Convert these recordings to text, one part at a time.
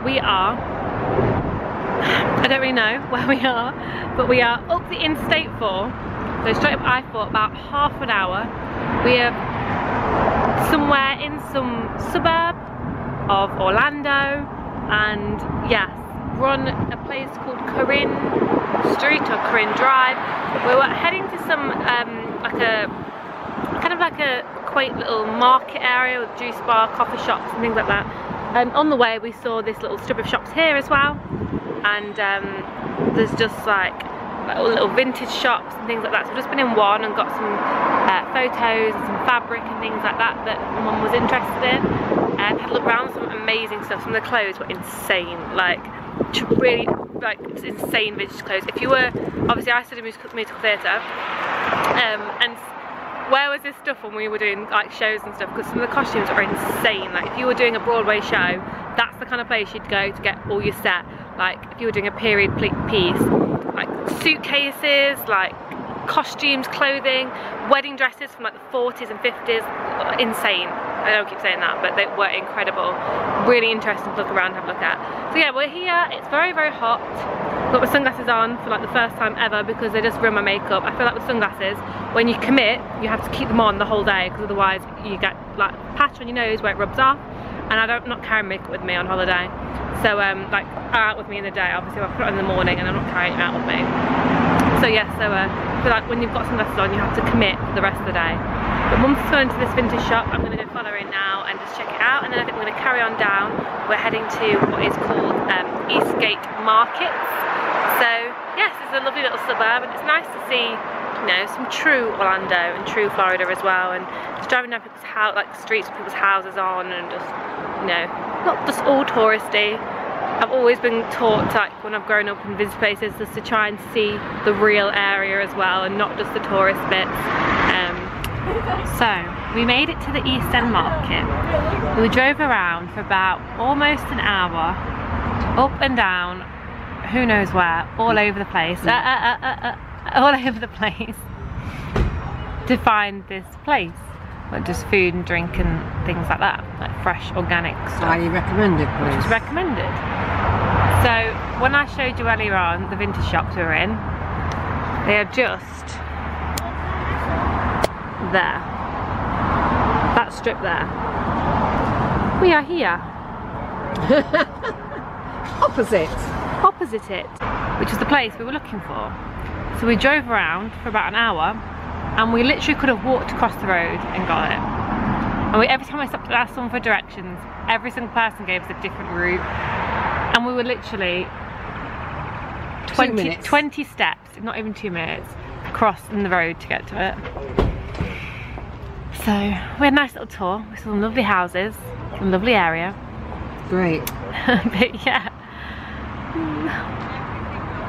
we are, I don't really know where we are, but we are up the Interstate 4, so straight up I-4, about half an hour. We are somewhere in some suburb of Orlando, and yes, we're on a place called Corinne Street or Corinne Drive. We were heading to some kind of like a quaint little market area with juice bar, coffee shops and things like that. And on the way we saw this little strip of shops here as well, and there's just like little vintage shops and things like that. So we've just been in one and got some photos and some fabric and things like that that Mum was interested in, and had a look around. Some amazing stuff. Some of the clothes were insane, like really like insane vintage clothes. If you were, obviously I studied musical theatre, and where was this stuff when we were doing like shows and stuff? Because some of the costumes are insane. Like if you were doing a Broadway show, that's the kind of place you'd go to get all your set. Like if you were doing a period piece, like suitcases, like costumes, clothing, wedding dresses from like the 40s and 50s, insane. I don't keep saying that, but they were incredible. Really interesting to look around and have a look at. So yeah, we're here. It's very, very hot. Got my sunglasses on for like the first time ever because they just ruin my makeup. I feel like with sunglasses, when you commit, you have to keep them on the whole day because otherwise you get like a patch on your nose where it rubs off. And I'm not carrying makeup with me on holiday. So like out with me in the day, obviously I'll put it on in the morning and I'm not carrying it out with me. So yeah, so I feel like when you've got sunglasses on, you have to commit for the rest of the day. But Mum's going to this vintage shop. I'm going to go follow her in now and just check it out, and then I think we're going to carry on down. We're heading to what is called Eastgate Markets. So yes, it's a lovely little suburb, and it's nice to see, you know, some true Orlando and true Florida as well, and just driving down people's house, like streets with people's houses on, and just, you know, not just all touristy. I've always been taught, like when I've grown up and visited places, just to try and see the real area as well, and not just the tourist bits. So we made it to the East End Market. We drove around for about almost an hour, up and down, who knows where, all over the place, all over the place, to find this place. Like just food and drink and things like that, like fresh organic stuff. Highly recommended, please. Which is recommended. So when I showed you earlier on the vintage shops we were in, they are just there. That strip there. We are here. Opposite it, which is the place we were looking for. So we drove around for about an hour, and we literally could have walked across the road and got it. And every time I stopped to ask someone for directions, every single person gave us a different route. And we were literally 20 steps, not even 2 minutes, crossing the road to get to it. So we had a nice little tour. We saw some lovely houses, some lovely area. Great. But yeah,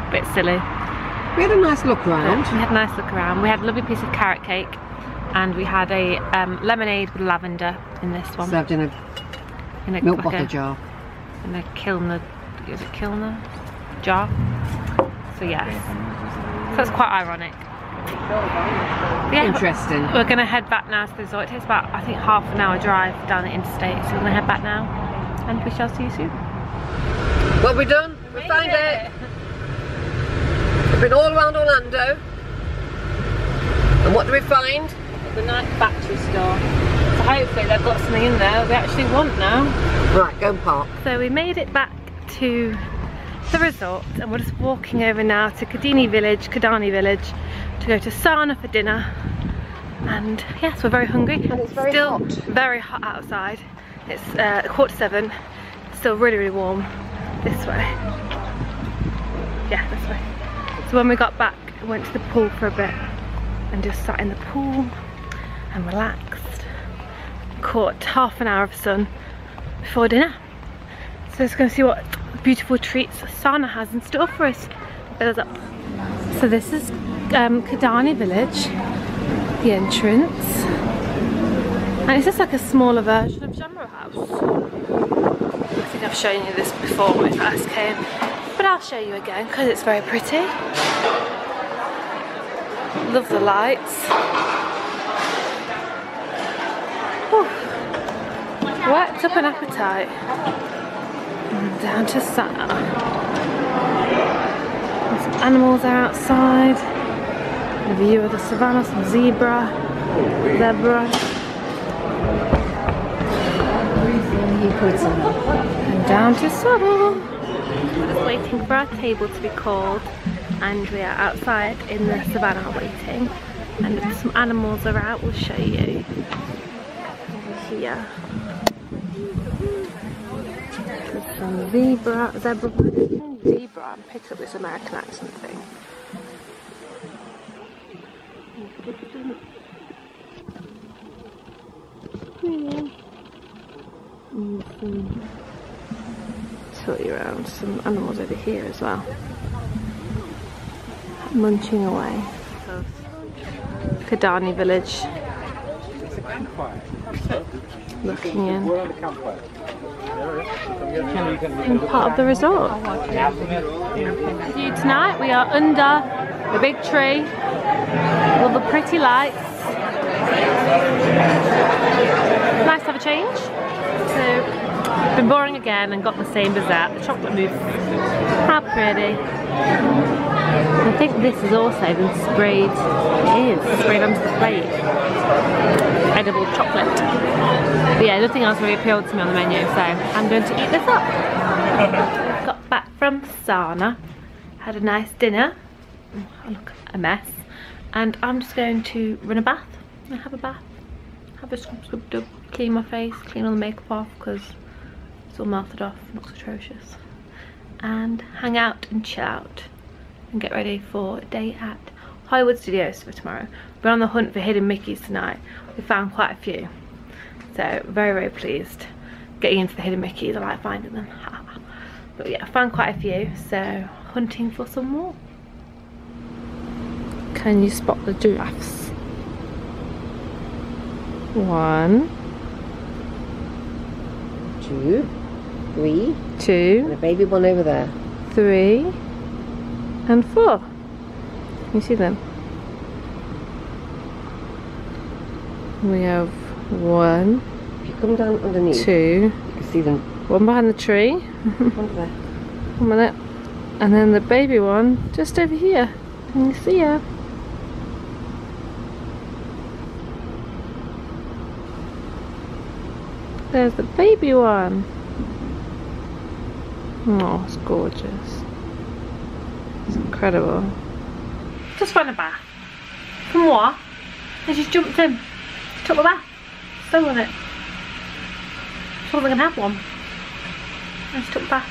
a bit silly. We had a nice look around. We had a nice look around. We had a lovely piece of carrot cake, and we had a lemonade with lavender in this one. Served in a milk bottle jar. In a Kilner, is it Kilner jar? So yes, so that's quite ironic. Yeah, interesting. We're going to head back now to the resort. It takes about, I think, half an hour drive down the interstate, so we're going to head back now, and we shall see you soon. What have we done? We found it. We've been all around Orlando, and what do we find? The Nike factory store. So hopefully they've got something in there we actually want now. Right, go and park. So we made it back to the resort, and we're just walking over now to Kidani Village to go to SANAA for dinner. And yes, we're very hungry. And it's very still hot. Very hot outside. It's 7:15. It's still really, really warm. This way. Yeah, this way. So when we got back, we went to the pool for a bit and just sat in the pool and relaxed. Caught half an hour of sun before dinner. So let's go see what beautiful treats SANAA has in store for us. So this is Kidani Village, the entrance. And it's just like a smaller version of Jamro House. I think I've shown you this before when we first came, but I'll show you again because it's very pretty. Love the lights. Whew. Worked up an appetite. And down to SANAA. Some animals are outside. A view of the savannah, some zebra. And down to SANAA. We're just waiting for our table to be called, and we are outside in the savannah waiting. And some animals are out, we'll show you. Over here. There's some zebra, and picked up this American accent thing. Tilt you around, some animals over here as well. Munching away. Kadani village. Looking in. And part of the resort. Tonight we are under a big tree with all the pretty lights. Nice to have a change. So, been boring again and got the same dessert, the chocolate mousse. How pretty. I think this has also been sprayed. It is sprayed onto the plate. Edible chocolate. But yeah, nothing else really appealed to me on the menu, so I'm going to eat this up. Got back from SANAA, had a nice dinner. Oh, look, a mess. And I'm just going to run a bath. I have a bath. Have a scrub dub, clean my face, clean all the makeup off because it's all melted off, looks atrocious. And hang out and chill out and get ready for a day at Hollywood Studios for tomorrow. We're on the hunt for hidden Mickeys tonight. We found quite a few. So very, very pleased getting into the hidden Mickeys. I like finding them. But yeah, I found quite a few, so hunting for some more. Can you spot the giraffes? 1, 2, 3, 2, and a baby one over there. 3, and 4. Can you see them? We have 1, If you come down underneath, 2, you can see them. 1 behind the tree. One there. 1 minute. And then the baby one just over here. Can you see her? There's the baby one. Oh, it's gorgeous. It's incredible. Just found a bath. From what? I just jumped in. Took the bath. So on it. I wasn't gonna have one. I just took the bath.